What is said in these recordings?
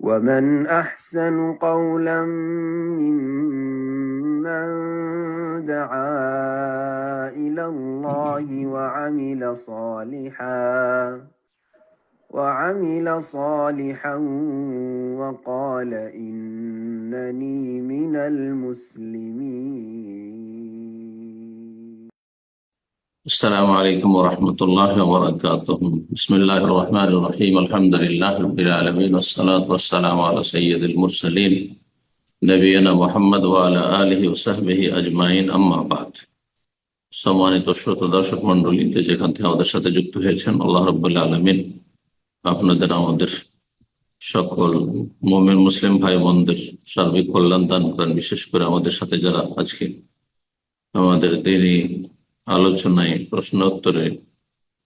ومن أحسن قولا ممن دعا إلى الله وعمل صالحا وقال إنني من المسلمين. السلام عليكم ورحمة الله وبركاته. بسم الله الرحمن الرحيم. الحمد لله رب العالمين، والصلاة والسلام على سيد المرسلين نبينا محمد وعلى آله وصحبه أجمعين, أما بعد. সম্মানিত শ্রোতা দর্শক মন্ডলী, যেখান থেকে আমাদের সাথে যুক্ত হয়েছেন, আল্লাহ রাব্বুল আলামিন আপনাদের আমাদের সকল মুমিন মুসলিম ভাই বোনদের সার্বিক কল্যাণ দান করেন। বিশেষ করে আমাদের সাথে যারা আজকে আমাদের দ্বিনীয় আলোচনায় প্রশ্ন উত্তরে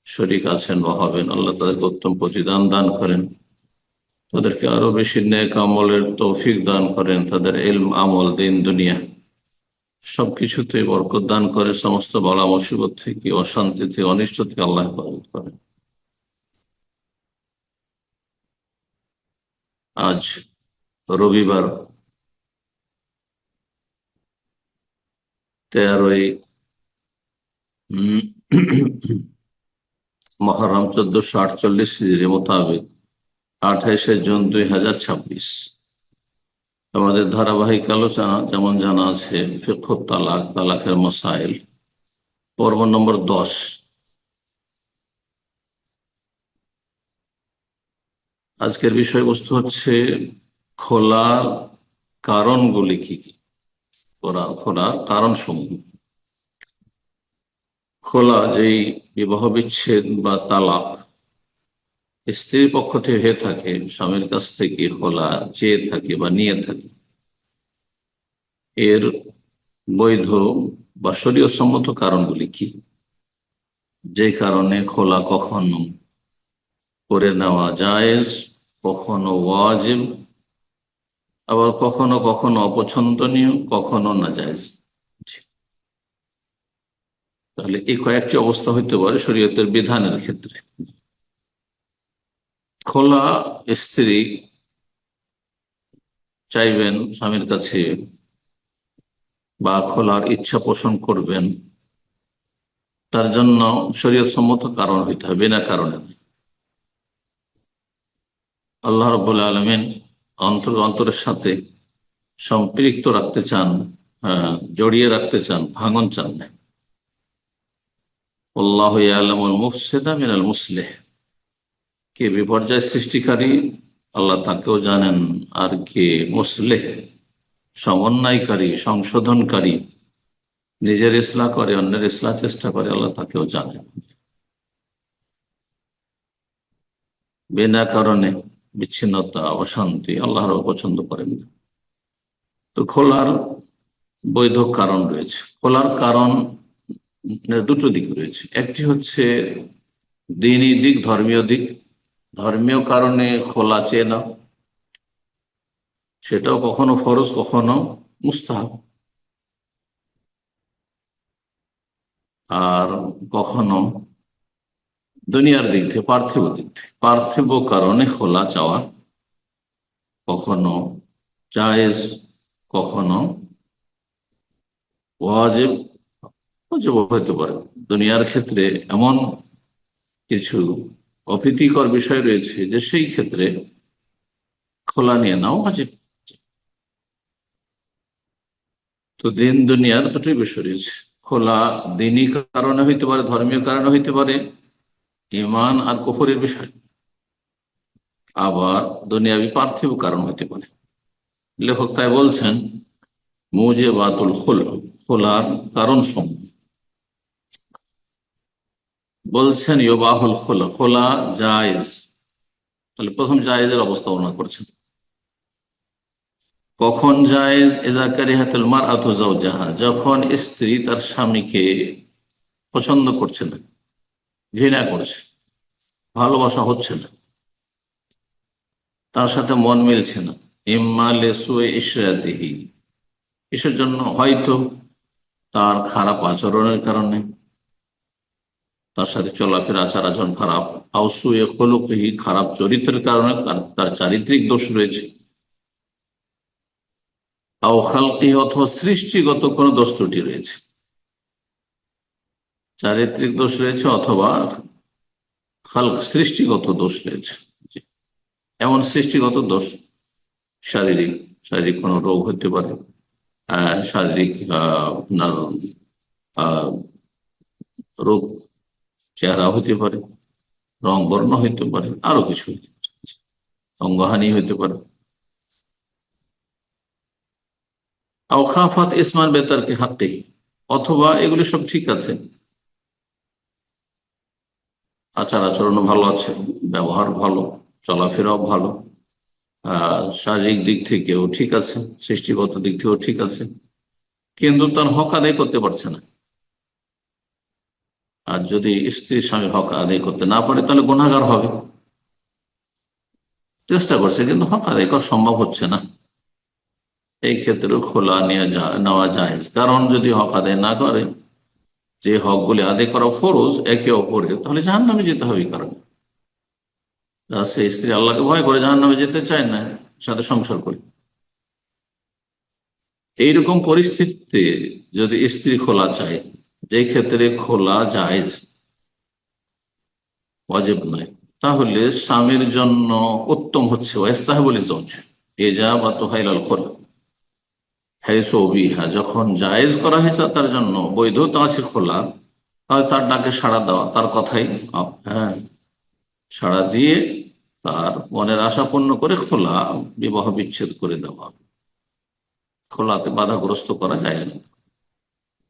শরীক আছেন বা হবেন, আল্লাহ তাদেরকে উত্তম প্রতিদান দান করেন, তাদেরকে আরো বেশি নেক আমলের তৌফিক দান করেন, তাদের ইলম আমল দিন দুনিয়া সবকিছুতে বরকত দান করে, সমস্ত বালা মুসিবত থেকে, অশান্তি থেকে, অনিষ্ট থেকে আল্লাহ হেফাজত করেন। আজ রবিবার 13ই মহররম 1448 হিজরি মোতাবেক 28শে জুন 2026। আমাদের ধারাবাহিক আলোচনা যেমন জানা আছে, ফিকহ তালাক, তালাকের মাসাইল, পর্ব নম্বর 10। আজকের বিষয়বস্তু হচ্ছে খোলার কারণগুলি কি কি, খোলার কারণ সমূহ। খোলা যেই বিবাহ বিচ্ছেদ বা তালাক স্ত্রীর পক্ষ থেকে হয়ে থাকে, স্বামীর কাছ থেকে খোলা চেয়ে থাকে বা নিয়ে থাকে, এর বৈধ বা শরীয়ত সম্মত কারণগুলি কি, যে কারণে খোলা কখনো করে নেওয়া জায়েজ, কখনো ওয়াজিব, আবার কখনো কখনো অপছন্দনীয়, কখনো নাজায়েজ। তাহলে এই কয়েকটি অবস্থা হইতে পারে শরীয়তের বিধানের ক্ষেত্রে। খোলা স্ত্রী চাইবেন স্বামীর কাছে বা খোলার ইচ্ছা পোষণ করবেন, তার জন্য শরীয়ত সম্মত কারণ হইতে হবে, বিনা কারণে নয়। আল্লাহ রাব্বুল আলামিন অন্তরের সাথে সম্পৃক্ত রাখতে চান, জড়িয়ে রাখতে চান, ভাঙন চান না। আল্লাহু ইয়ালামুল মুফসিদা মিনাল মুসলিহ, কে বিপর্যয় সৃষ্টিকারী আল্লাহ তাকেও জানেন, আর কে মুসলিহ সমন্বয়কারী, সংশোধনকারী, নিজের ইসলাহ করে অন্যের ইসলাহ চেষ্টা করে, আল্লাহ তাকেও জানেন। বিনা কারণে বিচ্ছিন্নতা, অশান্তি আল্লাহর পছন্দ করেন না। তো খোলার বৈধ কারণ রয়েছে। খোলার কারণ দুটো দিক রয়েছে। একটি হচ্ছে দ্বীনি দিক, ধর্মীয় দিক। ধর্মীয় কারণে খোলা চেয়ে নাও, সেটাও কখনো ফরজ, কখনো মুস্তাহাব, আর কখনো দুনিয়ার দিক থেকে, পার্থিব দিক থেকে। পার্থিব কারণে খোলা চাওয়া কখনো জায়েজ, কখনো ওয়াজিব হতে পারে। দুনিয়ার ক্ষেত্রে এমন কিছু অপ্রীতিকর বিষয় রয়েছে যে সেই ক্ষেত্রে খোলা নিয়ে নাও ওয়াজিব। তো দিন দুনিয়ার দুটোই বিষয় রয়েছে। খোলা দিনই কারণে হইতে পারে, ধর্মীয় কারণে হইতে পারে, ঈমান আর কুফরের বিষয়, আবার দুনিয়াবি পার্থিব কারণ হইতে পারে। লেখক তাই বলছেন মুজিবাতুল খুলু, খোলার কারণ সমূহ। বলছেন ইউবাহুল খোলা, খোলা জায়েজ। তাহলে প্রথম জায়েজের অবস্থা বর্ণনা করছেন। কখন জায়েজ? ইযা কারিহাতুল মারআতু যাওজাহা, যখন স্ত্রী তার স্বামীকে পছন্দ করছে না, ঘৃণা করছে, ভালোবাসা হচ্ছে না, তার সাথে মন মিলছে না। ইম্মা লিসুই ইশরাতিহি, কিসের জন্য? হয়তো তার খারাপ আচরণের কারণে, তার সাথে চলাফেরা আচার আচরণ খারাপ, আউসুয়ে খলুকহি খারাপ চরিত্রের কারণে তার চারিত্রিক দোষ রয়েছে, আও খালকি অথবা সৃষ্টিগত কোনো দোষ ত্রুটি রয়েছে, চারিত্রিক দোষ রয়েছে অথবা খালক সৃষ্টিগত দোষ রয়েছে। এমন সৃষ্টিগত দোষ শারীরিক শারীরিক কোনো রোগ হতে পারে, শারীরিক আপনার রোগ চেহারা হইতে পারে, রং বর্ণ হইতে পারে, আরো কিছু হইতে পারে, অঙ্গহানি হইতে পারে। আওখাফাত ইসমান বেতারকে হাতে, অথবা এগুলি সব ঠিক আছে, আচার আচরণও ভালো আছে, ব্যবহার ভালো, চলাফেরাও ভালো, শারীরিক দিক থেকেও ঠিক আছে, সৃষ্টিগত দিক থেকেও ঠিক আছে, কিন্তু তার হক আদায় করতে পারছে না। আর যদি স্ত্রীর স্বামী হক আদায় করতে না পারে তাহলে গুনাহগার হবে। চেষ্টা করছে কিন্তু হক আদায় করা সম্ভব হচ্ছে না, এই ক্ষেত্রে খোলা নেওয়া যায়। কারণ যদি হক আদায় না করে, যে হকগুলি আদায় করা ফরজ একে অপরের, তাহলে জাহান্নামে যেতে হবে। কারণ সে স্ত্রী আল্লাহকে ভয় করে জাহান্নামে যেতে চায় না, সাথে সংসার করে। এইরকম পরিস্থিতিতে যদি স্ত্রী খোলা চায়, যে ক্ষেত্রে খোলা জায়েজ, ওয়াজিব নয়, তাহলে স্বামীর জন্য উত্তম হচ্ছে ওয়াস্তাহিবুল জওজ ইজাবাতু হাইলাল খোলা হাইসু বিহা, যখন জায়েজ করা হয়েছে তার জন্য বৈধতা আছে খোলা, তাহলে তার ডাকে সাড়া দেওয়া, তার কথাই সাড়া দিয়ে তার মনের আশা পূর্ণ করে খোলা বিবাহ বিচ্ছেদ করে দেওয়া। খোলাতে বাধাগ্রস্ত করা যায় না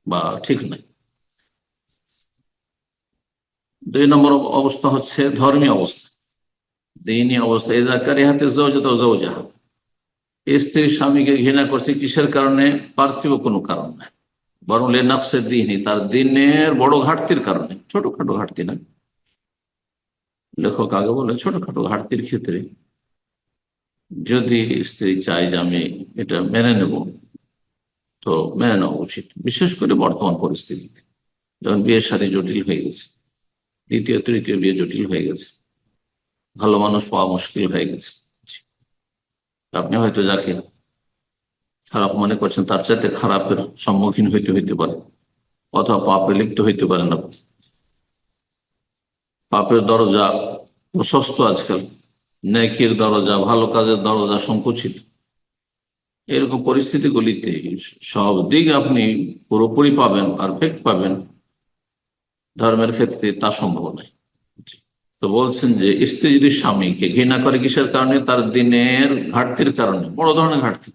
বা ঠিক নাই। 2 নম্বর অবস্থা হচ্ছে ধর্মীয় অবস্থা, দিনী অবস্থা। এজাকারি হাতে জওজা, স্ত্রী স্বামীকে ঘৃণা করছে কিসের কারণে? পার্থিব কোনো কারণ নাই, বরং লেনাফসের দিনই, তার দিনের বড় ঘাটতির কারণে। ছোটখাটো ঘাটতি না, লেখক আগে বলে ছোটখাটো ঘাটতির ক্ষেত্রে যদি স্ত্রী চায় যে আমি এটা মেনে নেব, তো মেনে নেওয়া উচিত। বিশেষ করে বর্তমান পরিস্থিতিতে যখন বিয়ের সাথে জটিল হয়ে গেছে, দ্বিতীয় তৃতীয় বিয়ে জটিল হয়ে গেছে, ভালো মানুষ পাওয়া মুশকিল হয়ে গেছে। আপনি হয়তো যাকে খারাপ মনে করছেন তার চাইতে খারাপের সম্মুখীন হইতে পারে, অথবা পাপে লিপ্ত হইতে পারেন। আপনি পাপের দরজা প্রশস্ত আজকাল, নেকির দরজা, ভালো কাজের দরজা সংকুচিত। এরকম পরিস্থিতিগুলিতে সব দিক আপনি পুরোপুরি পাবেন, পারফেক্ট পাবেন, ধর্মের ক্ষেত্রে তা সম্ভব নয়। তো বলছেন যে স্ত্রী যদি স্বামীকে ঘৃণা করে কিসের কারণে? তার দিনের ঘাটতির কারণে, বড় ধরনের ঘাটতি।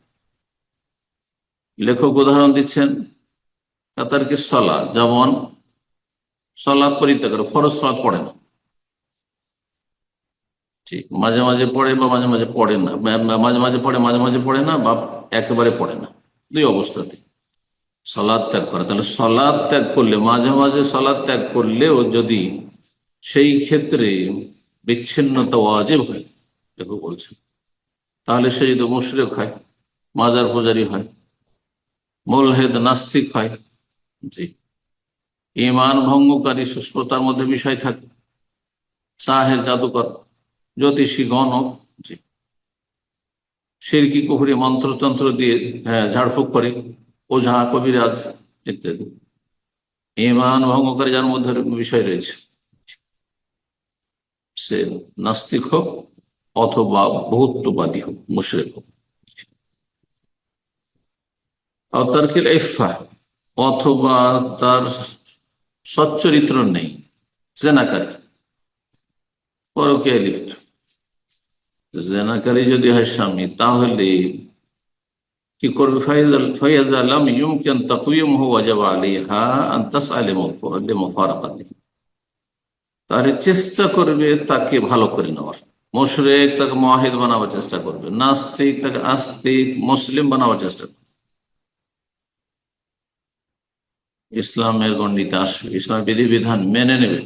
লেখক উদাহরণ দিচ্ছেন তার কি সালাত, যেমন সালাত পরিত্যাগ করে, ফরজ সালাত পড়ে না, ঠিক মাঝে মাঝে পড়ে বা মাঝে মাঝে পড়ে না, মাঝে মাঝে পড়ে মাঝে মাঝে পড়ে না, বা একেবারে পড়ে না। 2 অবস্থাতে সালাত ত্যাগ করে। তাহলে সালাত ত্যাগ করলে, মাঝে মাঝে সালাত ত্যাগ করলেও যদি সেই ক্ষেত্রে বিচ্ছিন্নতা ওয়াজিব হয়, দেখো বলছেন, তাহলে সে যদি মুশরিক হয়, মাজার পূজারী হয়, মুলহিদ নাস্তিক হয়, জি, ঈমান ভঙ্গকারী সুস্পতার মধ্যে বিষয় থাকে, সাহের জাদুকর, জ্যোতিষী গণক, জি, শিরকি কুফরি মন্ত্রতন্ত্র দিয়ে ঝাড়ফুঁক করে, ওঝা কবিরাজ ইত্যাদি, ঈমান ভঙ্গকারী যার মধ্যে বিষয় রয়েছে, সে নাস্তিক হোক অথবা বহুত্ববাদী হোক, মুশরিক হোক। তারকিল ইফা, অথবা তার সচ্চরিত্র নেই, জেনাকারী, পরকীয়ায় লিপ্ত। জেনাকারী যদি হয় স্বামী, তাহলে কি করবে? ফাইয়াযা লাম ইউমকিন তাকওয়িমুহু ওয়াজাবা আলাইহা আন তাসআল লিমুফারাকাতিহি, তাহলে চেষ্টা করবে তাকে ভালো করে নেওয়ার। মুশরিক তাকে মুওয়াহিদ বানাবার চেষ্টা করবে, নাস্তিক তাকে আস্তিক মুসলিম বানাবার চেষ্টা করবে। ইসলামের গণ্ডিতে আসবে, ইসলামের বিধিবিধান মেনে নেবে,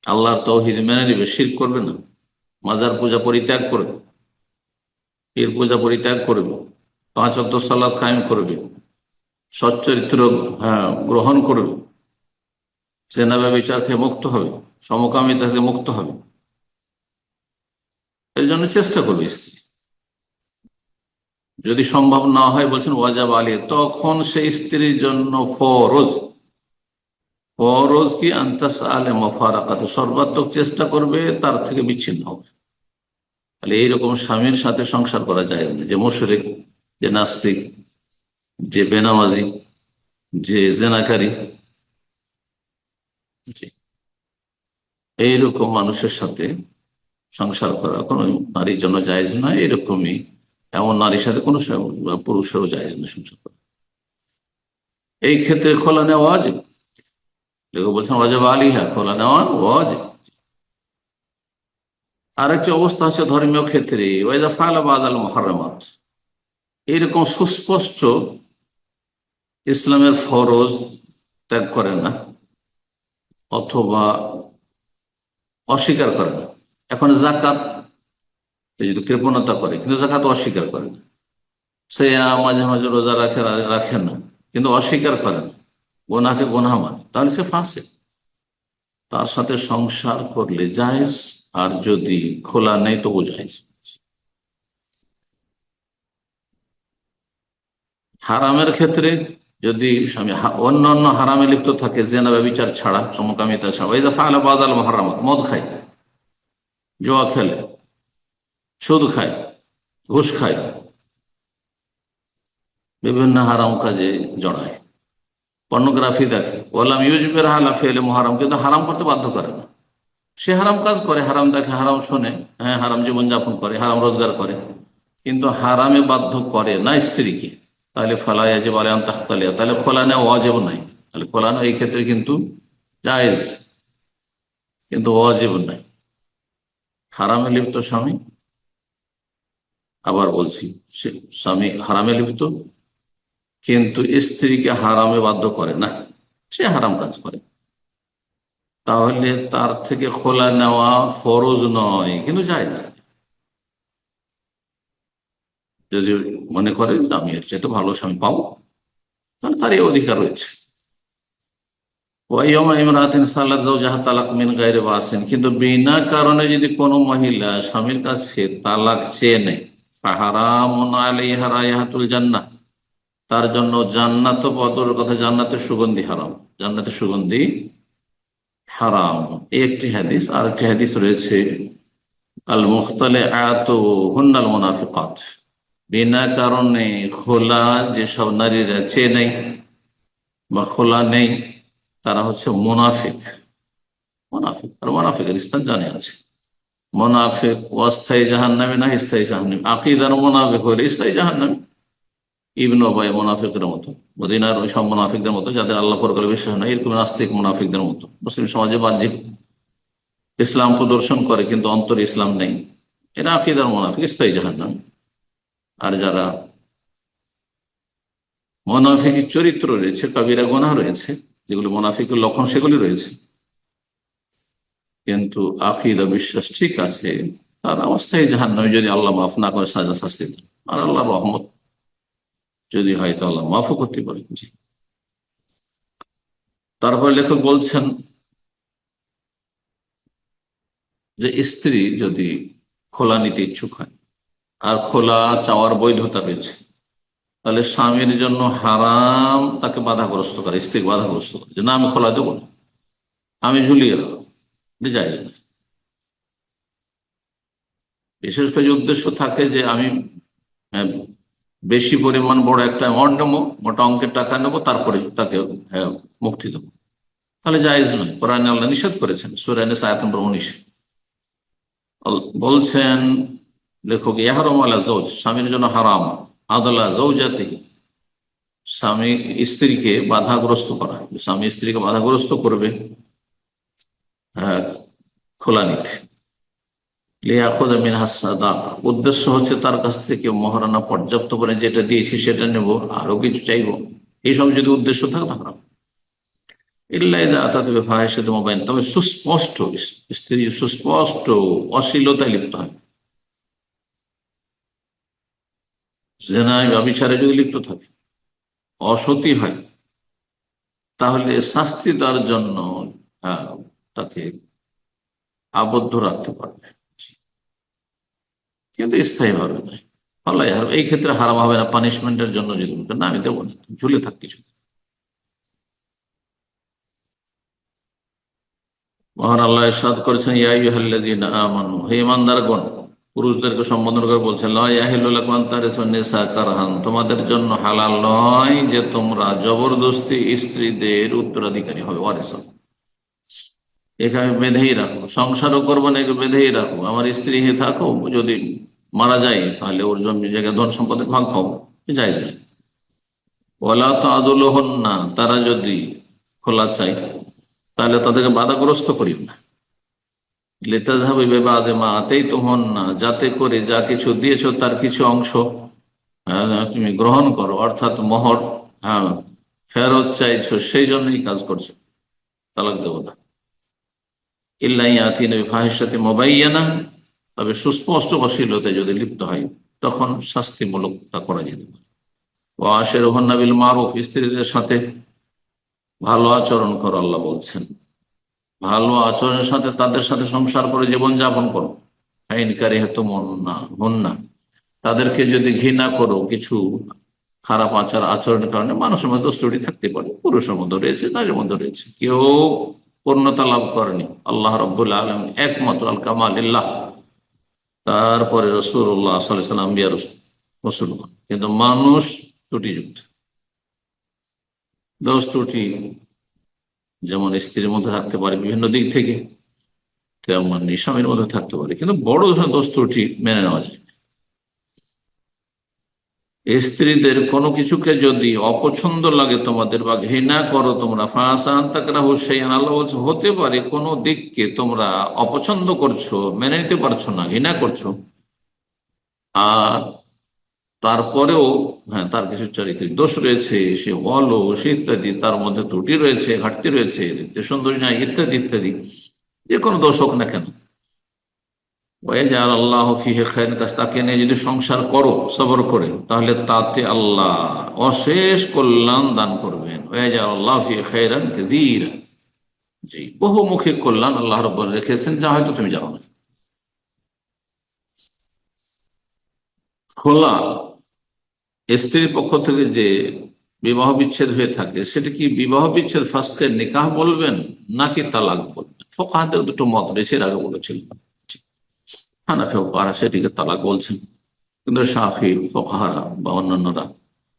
আল্লাহর তাওহীদ মেনে নেবে, শিরক করবে না, মাজার পূজা পরিত্যাগ করবে, পীর পূজা পরিত্যাগ করবে, 5 ওয়াক্ত সালাত কায়েম করবে, সচ্চরিত্র গ্রহণ করবে, জেনা ব্যভিচার থেকে মুক্ত হবে, সমকামিতা থেকে মুক্ত হবে, এর জন্য চেষ্টা করবে স্ত্রী। যদি সম্ভব না হয় বলছেন ওয়াজাব আলী, তখন সেই স্ত্রীর জন্য ফরজ, ফরজ কি আন্তাস আলে মফারাকাত, সর্বাত্মক চেষ্টা করবে তার থেকে বিচ্ছিন্ন হবে। তাহলে এইরকম স্বামীর সাথে সংসার করা যায় না, যে মুশরিক, যে নাস্তিক, যে বেনামাজি, যে জেনাকারী, এইরকম মানুষের সাথে সংসার করা কোনো নারীর জন্য জায়েজ না। এরকমই এমন নারীর সাথে কোনো পুরুষেরও জায়েজ না সংসার করা। এই ক্ষেত্রে খোলা নেওয়া ওয়াজিব, বলছেন ওয়াজিব আলিহা, খোলা নেওয়া ওয়াজিব। আর একটি অবস্থা আছে ধর্মীয় ক্ষেত্রে, ওয়াইদা ফাআলা বাদাল মুহাররামাত, এইরকম সুস্পষ্ট ইসলামের ফরজ ত্যাগ করে না অথবা অস্বীকার করে না। এখন যাকাত যদি কৃপণতা করে, কিন্তু যাকাত অস্বীকার করে না, সে মাঝে মাঝে রোজা রাখে না, কিন্তু অস্বীকার করে না, গোনাকে গোনা মানে, তাহলে সে ফাসিক। তার সাথে সংসার করলে জায়েজ, আর যদি খোলা নেই তবু জায়েজ। হারামের ক্ষেত্রে যদি স্বামী অন্য অন্য হারামে লিপ্ত থাকে, জেনা ব্যভিচার ছাড়া, সমকামিতা ছাড়া, ওয়াইদা ফাআলা বাদাল মুহাররামাত, মদ খায়, জুয়া খেলে, সুদ খায়, ঘুষ খায়, বিভিন্ন হারাম কাজে জড়ায়, পর্নোগ্রাফি দেখে, ওয়ালাম ইউজবির হালা ফেলে মুহারাম, কিন্তু হারাম করতে বাধ্য করে না। সে হারাম কাজ করে, হারাম দেখে, হারাম শোনে, হ্যাঁ হারাম জীবনযাপন করে, হারাম রোজগার করে, কিন্তু হারামে বাধ্য করে না স্ত্রীকে, তাহলে ফালা ইয়াজিব আলাইহা আন তাখতালিয়া, তাহলে খোলা নেওয়া ওয়াজিব নাই। তাহলে খোলা নেওয়া এই ক্ষেত্রে কিন্তু জায়েজ, কিন্তু ওয়াজিব নাই। হারামে লিপ্ত স্বামী, আবার বলছি, স্বামী হারামে লিপ্ত কিন্তু স্ত্রীকে হারামে বাধ্য করে না, সে হারাম কাজ করে, তাহলে তার থেকে খোলা নেওয়া ফরজ নয়, কিন্তু জায়েজ। যদি মনে করে আমি এর চেয়ে ভালো স্বামী পাবো, তাহলে তার এই অধিকার রয়েছে। কিন্তু বিনা কারণে যদি কোনো মহিলা স্বামীর কাছে তালাক চেয়ে নেয়, জান্নাহ, তার জন্য জান্নাত বদরের কথা, জান্নাতের সুগন্ধি হারাম, জান্নাতের সুগন্ধি হারাম। একটি হাদিস, আর একটি হাদিস রয়েছে, আল মুখতালিআতু হুন্নাল মুনাফিকাত, বিনা কারণে খোলা যেসব নারীরা চেয়ে নেই বা খোলা নেই, তারা হচ্ছে মুনাফিক। মুনাফিক আর মুনাফিকের স্থান জানে আছে। মুনাফিক অস্থায়ী জাহান্নামী না স্থায়ী জাহান্নামী, আকীদার মুনাফিক হলে স্থায়ী জাহান্নামী। ইবনে উবাই মুনাফিকদের মতো, মদিনার ওই সব মুনাফিকদের মতো যাদের আল্লাহ পরকালে বিশ্বাস নাই, এরকম নাস্তিক মুনাফিকদের মতো মুসলিম সমাজে বাহ্যিক ইসলাম প্রদর্শন করে কিন্তু অন্তরে ইসলাম নেই, এরা আকীদার মুনাফিক, স্থায়ী জাহান্নামী। আর যারা মুনাফিকের চরিত্র রয়েছে, কবিরা গুনাহ রয়েছে, যেগুলো মুনাফিকের লক্ষণ সেগুলি রয়েছে, কিন্তু আকীদা বিশ্বাস ঠিক আছে, তার অবস্থায় জাহান্নামী, যদি আল্লাহ মাফ না করে সাজা শাস্তি দেন। আর আল্লাহ রহমত যদি হয় তো আল্লাহ মাফও করতে পারেন। তারপর লেখক বলছেন যে স্ত্রী যদি খোলা নিতে ইচ্ছুক হয় আর খোলা চাওয়ার বৈধতা রয়েছে, তাহলে স্বামীর জন্য হারাম তাকে বাধাগ্রস্ত করে, স্ত্রীকে বাধাগ্রস্ত করে, যে না আমি খোলা দেবো না, আমি ঝুলিয়ে রাখবো, জায়েজ না। বিশেষ করে উদ্দেশ্য থাকে যে আমি বেশি পরিমাণ বড় একটা অ্যামাউন্ট নেবো, মোটা অঙ্কের টাকা নেবো, তারপরে তাকে মুক্তি দেবো, তাহলে জায়েজ নয়। কোরআনে আল্লাহ নিষেধ করেছেন, সূরা নিসা আয়াত নম্বর 19 বলছেন লেখক, ইয়াহরাম আলা যাওজ, স্বামীর জন্য হারাম, আদালা যাওজাতিহি, স্বামী স্ত্রীকে বাধাগ্রস্ত করা, স্বামী স্ত্রীকে বাধাগ্রস্ত করবে খোলা নিতে। উদ্দেশ্য হচ্ছে তার কাছ থেকে মহারানা পর্যাপ্ত করে যেটা দিয়েছি সেটা নেব, আরো কিছু চাইবো, এইসব যদি উদ্দেশ্য থাকে হারাম। তবে সুস্পষ্ট, স্ত্রী সুস্পষ্ট অশ্লীলতায় লিপ্ত হয়, জেনায় ব্যভিচারে যদি লিপ্ত থাকে, অসতী হয়, তাহলে শাস্তি দেওয়ার জন্য তাকে আবদ্ধ রাখতে পারবে, কিন্তু স্থায়ী ভাবে নয়। আল্লাহ এই ক্ষেত্রে হারাম হবে না পানিশমেন্টের জন্য, যদি না আমি দেবো না, ঝুলে থাক কিছু। মহান আল্লাহ ইরশাদ করেছেন, ইয়া আইয়ুহাল্লাযীনা আমানু, হে ঈমানদারগণ, পুরুষদেরকে সম্বোধন করে বলছেন, লা ইয়াহিল্লু লাকুম আন তারিসুন নিসা কারহান, তোমাদের জন্য হালাল নয় যে তোমরা জবরদস্তি স্ত্রীদের উত্তরাধিকারী হবে, ওয়ারিস। এখানে বেঁধেই রাখো, সংসারও করবো না, একে বেঁধেই রাখো, আমার স্ত্রী হয়ে থাকো, যদি মারা যায় তাহলে ওর জন্য জায়গায় ধন সম্পদের ভাগ পাবো, জায়েজ নাই। ওয়ালা তাদুলুহুন্না, তারা যদি খোলা চায় তাহলে তাদেরকে বাধাগ্রস্ত করিও না। লিতাযহাবু বিবাদি মা আতাইতুহুন্না, যাতে করে যা কিছু দিয়েছো তার কিছু অংশ তুমি গ্রহণ করো, অর্থাৎ মোহর ফেরত চাইছো, সেই জন্যই কাজ করছো, তালাক দেবো না। ইল্লা ইয়াতিনা বিফাহিশাতিন মুবায়্যানা, তবে সুস্পষ্ট অশ্লীলতায় যদি লিপ্ত হয় তখন শাস্তিমূলক তা করা যেতে পারে। ওয়া আশিরুহুন্না বিল মারুফ, স্ত্রীদের সাথে ভালো আচরণ করো, আল্লাহ বলছেন ভালো আচরণের সাথে তাদের সাথে সংসার করে জীবন যাপন করো। আইন কারিহাতুমুন্না হুন্না, তাদেরকে যদি ঘৃণা করো কিছু খারাপ আচরণের কারণে, মানুষের মধ্যে দোষ ত্রুটি থাকতে পারে, পুরুষের মধ্যে রয়েছে, নারীর মধ্যে রয়েছে, কেউ পূর্ণতা লাভ করেনি, আল্লাহ রাব্বুল আলামিন একমাত্র, আল কামালিল্লাহ, তারপরে রাসূলুল্লাহ সাল্লাল্লাহু আলাইহি ওয়াসাল্লাম আম্বিয়া রাসূলগণ, কিন্তু মানুষ ত্রুটিযুক্ত। দোষ ত্রুটি যেমন স্ত্রীর মধ্যে থাকতে পারে বিভিন্ন দিক থেকে, তেমন স্বামীর মধ্যে থাকতে পারে, কিন্তু বড় ধরনের দোষ ত্রুটি মেনে নেওয়া যায়। স্ত্রীদের কোনো কিছুকে যদি অপছন্দ লাগে তোমাদের বা ঘৃণা করো তোমরা, ফাসান তাকরাহু শাইআন, আল্লাহ বলছে হতে পারে কোনো দিককে তোমরা অপছন্দ করছো, মেনে নিতে পারছো না, ঘৃণা করছো, আর তারপরেও তার কিছু চারিত্রিক দোষ রয়েছে, সে অলস ইত্যাদি, তার মধ্যে ত্রুটি রয়েছে, ঘাটতি রয়েছে, দেখতে সুন্দরী নাই ইত্যাদি ইত্যাদি, যে কোনো দোষ হোক না কেন, আল্লাহ ফিহে খায়রান কাসীরা, তাকে নিয়ে যদি সংসার করো সবর করে, তাহলে তাতে আল্লাহ অশেষ কল্যাণ দান করবেন। আল্লাহ ফিহে খায়রান কাসীরা, জি, বহুমুখী কল্যাণ আল্লাহ রাব্বুল রেখেছেন, যা হয়তো তুমি জানো না। খোলা, স্ত্রীর পক্ষ থেকে যে বিবাহ বিচ্ছেদ হয়ে থাকে, সেটা কি বিবাহ বিচ্ছেদ ফাসকে নিকাহ বলবেন নাকি তালাক বলবেন? ফুকাহাদের দুটো মত রয়েছে, এর আগে বলেছিলেন। হানাফি ফুকাহারা সেটিকে তালাক বলছেন, কিন্তু শাফি ফুকাহারা বা অন্যান্যরা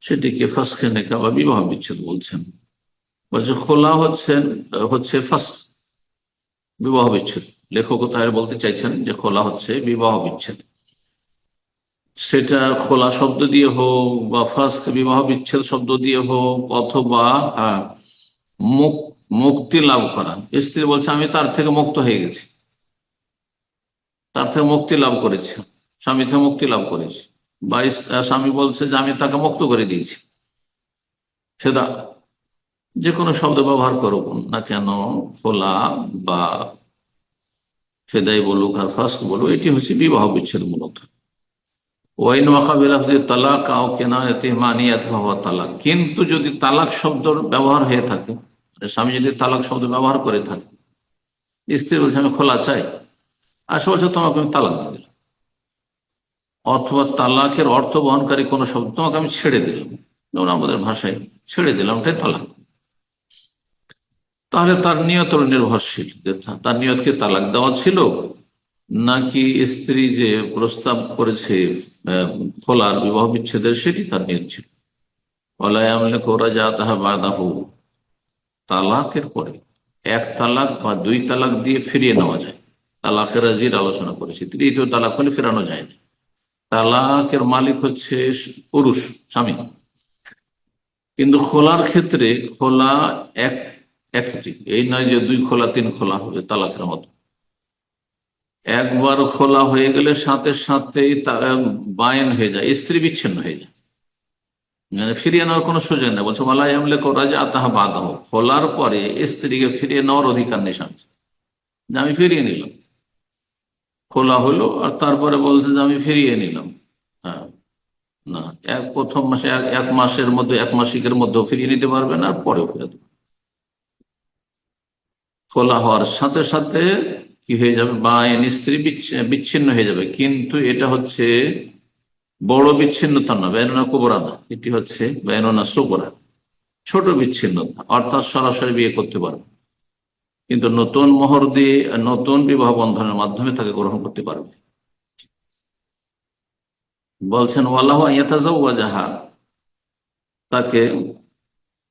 সেটিকে ফাসকে নিকাহ বা বিবাহ বিচ্ছেদ বলছেন। বলছে খোলা হচ্ছে ফাসক, বিবাহ বিচ্ছেদ। লেখক তাহলে বলতে চাইছেন যে খোলা হচ্ছে বিবাহ বিচ্ছেদ, সেটা খোলা শব্দ দিয়ে হোক বা ফাস্ক বিবাহ বিচ্ছেদ শব্দ দিয়ে হোক, অথবা মুক্তি লাভ করা। স্ত্রী বলছে আমি তার থেকে মুক্ত হয়ে গেছি, তার থেকে মুক্তি লাভ করেছি, স্বামী থেকে মুক্তি লাভ করেছি, বা স্বামী বলছে যে আমি তাকে মুক্ত করে দিয়েছি, সেটা যে কোনো শব্দ ব্যবহার করুক না কেন, খোলা বা ফেদাই বলুক আর ফাস্ক বলুক, এটি হচ্ছে বিবাহ বিচ্ছেদ মূলত। কিন্তু যদি তালাক শব্দ ব্যবহার হয়ে থাকে, স্বামী যদি তালাক শব্দ ব্যবহার করে থাকে, স্ত্রী বলছে আমি খোলা চাই, আসলে বলছে তোমাকে আমি তালাক দিয়ে দিলাম, অথবা তালাকের অর্থ বহনকারী কোন শব্দ, তোমাকে আমি ছেড়ে দিলাম, যেমন আমাদের ভাষায় ছেড়ে দিলাম, এটাই তালাক। তাহলে তার নিয়তের নির্ভরশীল, তার নিয়ত কি তালাক দেওয়া ছিল, নাকি স্ত্রী যে প্রস্তাব করেছে খোলার বিবাহ বিচ্ছেদের সেটি তার নিয়ত ছিল। তালাকের পরে এক তালাক বা দুই তালাক দিয়ে ফিরিয়ে নেওয়া যায়, তালাকের রাজির আলোচনা করেছি। তৃতীয় তালাক হলে ফেরানো যায় না। তালাকের মালিক হচ্ছে পুরুষ, স্বামী, কিন্তু খোলার ক্ষেত্রে খোলা একটি, এই নয় যে দুই খোলা তিন খোলা হবে তালাকের মতো। একবার খোলা হয়ে গেলে সাথে সাথেই বায়েন হয়ে যায়, স্ত্রী বিচ্ছিন্ন হয়ে যায়, মানে ফিরিয়ে নেওয়ার কোনো সুযোগ নেই। বলছে মালাই আমলে রাজা আতাহা বাধা হোক, খোলার পরে স্ত্রীকে ফিরিয়ে নেওয়ার অধিকার নেই স্বামী, যে আমি ফিরিয়ে নিলাম। খোলা হলো আর তারপরে বলছে যে আমি ফিরিয়ে নিলাম, হ্যাঁ, না, প্রথম মাসে এক মাসের মধ্যে, এক মাসিকের মধ্যেও ফিরিয়ে নিতে পারবে না, আর পরেও ফিরে দেবে। খোলা হওয়ার সাথে সাথে কি হয়ে যাবে, বায়েন স্ত্রী বিচ্ছিন্ন হয়ে যাবে। কিন্তু এটা হচ্ছে বড় বিচ্ছিন্নতা না, বেননা কুবরা না, এটি হচ্ছে বেননা সুগরা, ছোট বিচ্ছিন্নতা। অর্থাৎ সরাসরি বিয়ে করতে পারবে, কিন্তু নতুন মোহর দিয়ে নতুন বিবাহ বন্ধনের মাধ্যমে তাকে গ্রহণ করতে পারবে। বলছেন ওয়াল্লাহু ইয়াতাজাওয়াজাহা, তাকে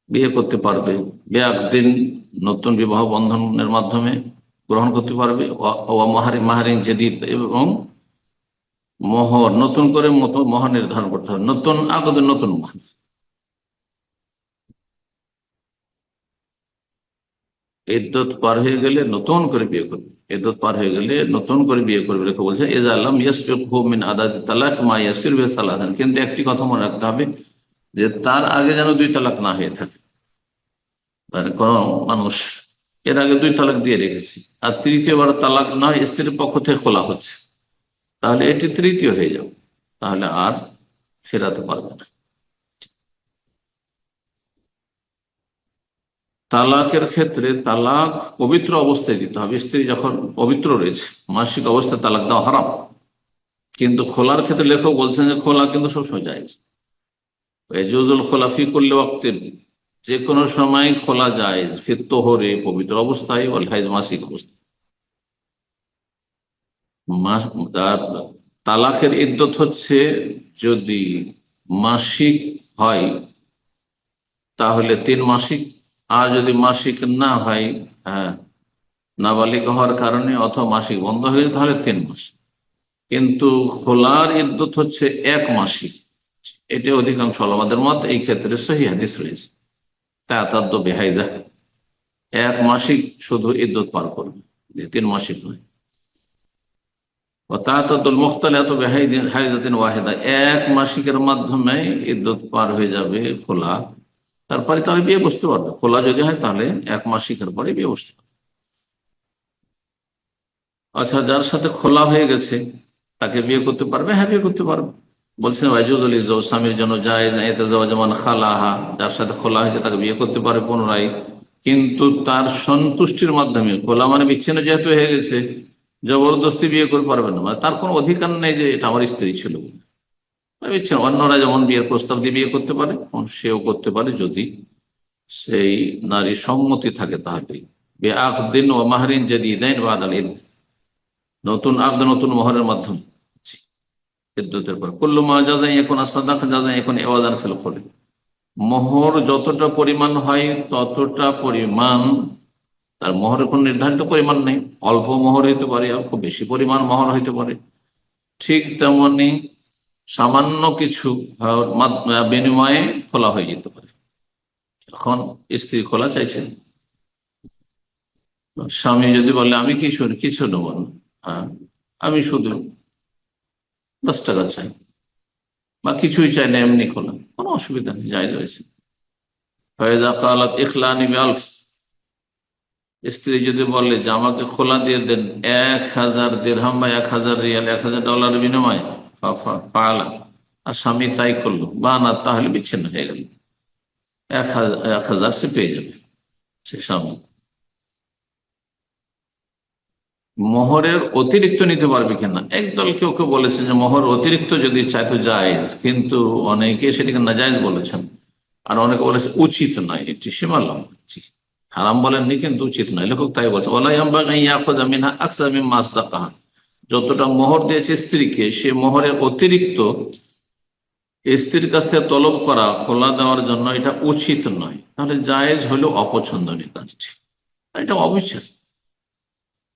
বিয়ে করতে পারবে, বিআকদিন নতুন বিবাহ বন্ধনের মাধ্যমে গ্রহণ করতে পারবে, ওয়া মাহরিন জাদীদ, এবং মোহর নতুন করে মোহর নির্ধারণ করতে হবে, নতুন আগদের নতুন মোহর। ইদ্যত পার হয়ে গেলে নতুন করে বিয়ে করবে, ইদ্যত পার হয়ে গেলে নতুন করে বিয়ে করবে। রেখে বলছে ইযা লাম ইয়াসবিকহু মিন আদাদি তালাক মা ইয়াসির বিহি সালাসান, কিন্তু একটি কথা মনে রাখতে হবে যে তার আগে যেন 2 তালাক না হয়ে থাকে। মানে কোন মানুষ এর আগে 2 তালাক দিয়ে রেখেছে, আর তৃতীয়বার তালাক না হয় স্ত্রীর পক্ষ থেকে খোলা হচ্ছে, তাহলে এটি তৃতীয় হয়ে যাবে, তাহলে আর ফেরাতে পারবে না। তালাকের ক্ষেত্রে তালাক পবিত্র অবস্থায় দিতে হবে। স্ত্রী যখন পবিত্র রয়েছে, মাসিক অবস্থায় তালাক দেওয়া হারাম। কিন্তু খোলার ক্ষেত্রে লেখক বলছেন যে খোলা কিন্তু সবসময় জায়েজ। ইয়াজুজুল খোলা ফি কুল্লি ওয়াক্তিন, যে কোনো সময় খোলা জায়েজ, ফি তোহরে পবিত্র অবস্থায়, ওয়াল হাইজ মাসিক অবস্থায়। তালাকের ইদ্যত হচ্ছে যদি মাসিক হয় তাহলে 3 মাসিক, আর যদি মাসিক না হয়, হ্যাঁ, নাবালিক হওয়ার কারণে অথবা মাসিক বন্ধ হয়ে যায়, তাহলে 3 মাস। কিন্তু খোলার ইদ্যত হচ্ছে 1 মাসিক। এটা অধিকাংশ ওলামাদের মত। এই ক্ষেত্রে সহিহ হাদিস রয়েছে, তাতাদ্দু বিহাইদা, 1 মাসিক শুধু ইদ্যত পার করবে, 3 মাসিক নয়। তাতাদ্দুল মুখতালিআতু বিহাইদাতিন ওয়াহিদা, 1 মাসিকের মাধ্যমে ইদ্যত পার হয়ে যাবে খোলা, তারপরে তাহলে বিয়ে বসতে পারবে। খোলা যদি হয় তাহলে 1 মাসিকের পরে বিয়ে বসতে পারবে। আচ্ছা, যার সাথে খোলা হয়ে গেছে তাকে বিয়ে করতে পারবে? হ্যাঁ, বিয়ে করতে পারবে। বলছেন ওয়াজুজুল ইজ্জাওজ, স্বামীর জন্য জায়েজ ইতাজাওয়াজ মান খালাহা, যার সাথে খোলা হয়েছে তাকে বিয়ে করতে পারে পুনরায়, কিন্তু তার সন্তুষ্টির মাধ্যমে। খোলা মানে বিচ্ছিন্ন যেহেতু হয়ে গেছে, জবরদস্তি বিয়ে করে পারবে না, মানে তার কোনো অধিকার নেই যে এটা আমার স্ত্রী ছিল। বিচ্ছিন্ন, অন্যরা যেমন বিয়ের প্রস্তাব দিয়ে বিয়ে করতে পারে, সেও করতে পারে যদি সেই নারী সম্মতি থাকে। তাহলে বিআকদিন ওয়া মাহরিন জাদীদাইন বাদাল ইদ, নতুন আকদ নতুন মোহরের মাধ্যমে ইদ্যতের পর। কুল্লু মা জাযাই ইয়াকুন সাদাকা জাযাই ইয়াকুন ইওয়াদান ফিল খুলি, মোহর যতটা পরিমাণ হয় ততটা পরিমাণ, তার মোহরের কোন নির্ধারিত পরিমাণ নেই। অল্প মোহর হইতে পারে, খুব বেশি পরিমাণ মোহর হইতে পারে। ঠিক তেমনি সামান্য কিছু বিনিময়ে খোলা হয়ে যেতে পারে। এখন স্ত্রী খোলা চাইছেন, স্বামী যদি বলে আমি কিছু নেব না, হ্যাঁ, আমি শুধু 10 টাকা চাই, বা কিছুই চাই না, এমনি খোলা, কোনো অসুবিধা নেই, জায়েজ রয়েছে। ফায়দা কালাত ইখলানি বিআলফ, স্ত্রী যদি বলে যে আমাকে খোলা দিয়ে দেন 1000 দিরহাম বা 1000 রিয়াল, $1000 বিনিময়ে, ফাআলা, আর স্বামী তাই করলো, বা না, তাহলে বিচ্ছিন্ন হয়ে গেল। 1000 সে পেয়ে যাবে সে স্বামী। মোহরের অতিরিক্ত নিতে পারবে কিনা, একদল কেউ কেউ বলেছে যে মোহর অতিরিক্ত যদি চাই তো জায়েজ, কিন্তু অনেকে সেটিকে নাজায়েজ বলেছেন, আর অনেকে বলেছে উচিত নয়, এটি সীমা লঙ্ঘন। হারাম বলেননি, কিন্তু উচিত নয়, লেখক তাই বলছে। যতটা মোহর দিয়েছে স্ত্রীকে, সে মোহরের অতিরিক্ত স্ত্রীর কাছ থেকে তলব করা খোলা দেওয়ার জন্য এটা উচিত নয়। তাহলে জায়েজ হলো অপছন্দনীয় কাজটি, এটা অবিচার।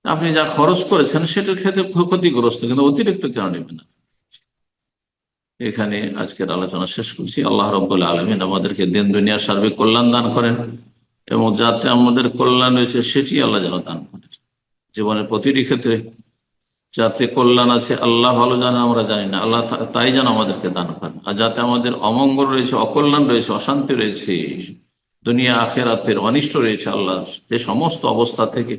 আপনি যা খরচ করেছেন সেটার ক্ষেত্রে ক্ষতিগ্রস্ত, কিন্তু অতিরিক্ত কেন নেবেন না। এখানে আজকের আলোচনা শেষ করছি। আল্লাহ রাব্বুল আলামিন আমাদেরকে দিন দুনিয়ার সার্বিক কল্যাণ দান করেন, এবং যাতে আমাদের কল্যাণ রয়েছে সেটি আল্লাহ যেন দান করেন। জীবনের প্রতিটি ক্ষেত্রে যাতে কল্যাণ আছে আল্লাহ ভালো জানেন, আমরা জানি না, আল্লাহ তাই যেন আমাদেরকে দান করেন। আর যাতে আমাদের অমঙ্গল রয়েছে, অকল্যাণ রয়েছে, অশান্তি রয়েছে, দুনিয়া আখিরাতের অনিষ্ট রয়েছে, আল্লাহ সে সমস্ত অবস্থা থেকে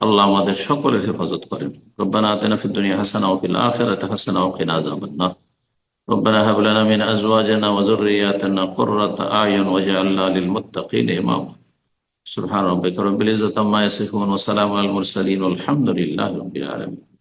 আল্লাহ আমাদের সকলের হেফাজত করেন। রব্বানা আতিনা ফিদ দুনিয়া হাসানাহ ওয়া ফিল আখিরাতি হাসানাহ ওয়া কিনা আযাবান নার। রব্বানা হাব লানা মিন আজওয়াজিনা ওয়া যুররিয়াতিনা কুররাতা আয়ুন ওয়াজআলনা লিল মুত্তাকিনা ইমামা। সুবহান রাব্বিকা রাব্বিল ইজ্জাতি আম্মা ইয়াসিফুন ওয়া সালামুন আলাল মুরসালিন ওয়ালহামদুলিল্লাহি রাব্বিল আলামিন।